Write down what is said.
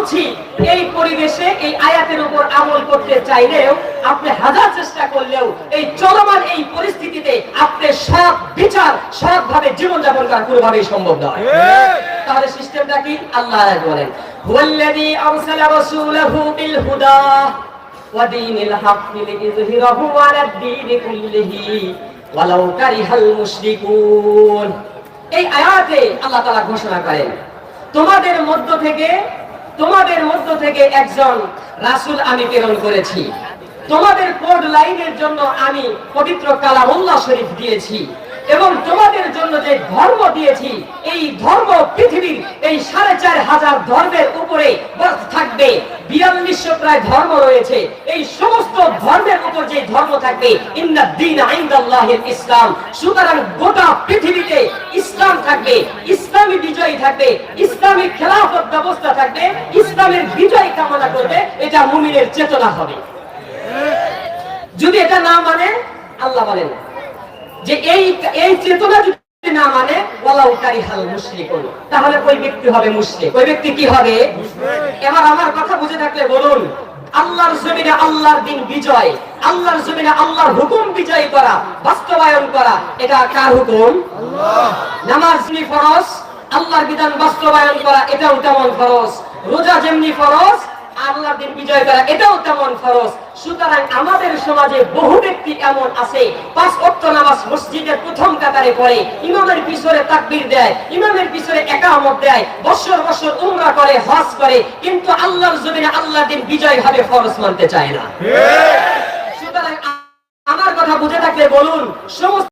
বলছি এই পরিবেশে এই আয়াতের উপর আমল করতে চাইলেও আপনি হাজার চেষ্টা করলেও এই চলমান এই পরিস্থিতিতে আপনি সৎ বিচার সৎভাবে জীবনযাপন করা কোনোভাবেই সম্ভব নয়। তাহলে সিস্টেমটা কি? আল্লাহ বলেন হুয়াল্লাযী আরসালা রাসূলাহু বিল হুদা ওয়া দীনিল হাক্কি লিইযহিরাহু আলাদ দীনি কুল্লিহি ওয়ালাউ কারিহাল মুশরিকুন। এই আয়াতে আল্লাহ তাআলা ঘোষণা করেন তোমাদের মধ্য থেকে একজন রাসূল আমি প্রেরণ করেছি, তোমাদের কোড লাইনের জন্য আমি পবিত্র কালামুল্লাহ শরীফ দিয়েছি, এবং তোমাদের জন্য যে ধর্ম দিয়েছি এই ধর্ম পৃথিবীর এই ৪৫০০ ধর্মের উপরে থাকবে। ৪২০০ প্রায় ধর্ম রয়েছে, এই সমস্ত ধর্মের উপর যে ধর্ম থাকবে ইন্নাদ দীনা ইনদাল্লাহিল ইসলাম। সুতরাং গোটা পৃথিবীতে ইসলাম থাকবে, ইসলামী বিজয় থাকবে, ইসলামী খেলাফত ব্যবস্থা থাকবে, ইসলামের বিজয় কামনা করবে। এটা মুমিনের চেতনা হবে। যদি এটা না মানে আল্লাহ বলেন যে এই চেতনা যদি না মানে ওয়ালাউ কারিহাল মুশরিকুন, তাহলে ওই ব্যক্তি হবে মুশরিক। ওই ব্যক্তি কি হবে? এবার আমার কথা বুঝে থাকলে বলুন, আল্লাহর জমিনে আল্লাহর দ্বীন বিজয়, আল্লাহর জমিনে আল্লাহর হুকুম বিজয় করা, বাস্তবায়ন করা, এটা কার হুকুম? আল্লাহ। নামাজ যেমনি ফরজ, আল্লাহর বিধান বাস্তবায়ন করা এটাও তেমন ফরজ। রোজা যেমনি ফরজ, আল্লাহর দ্বীন বিজয় করা এটাও তেমন ফরজ। সুতরাং আমাদের সমাজে বহু ব্যক্তি এমন আছে ৫ ওয়াক্ত নামাজ মসজিদের প্রথম কাতারে পড়ে, ইমামের পিছনে তাকবীর দেয়, ইমামের পিছনে ইকামত দেয়, বছর বছর উমরা করে, হজ করে, কিন্তু আল্লাহর জমিনে আল্লাহর দ্বীন বিজয় ভাবে ফরজ মানতে চায় না। সুতরাং আমার কথা বুঝে থাকলে বলুন, সমস্ত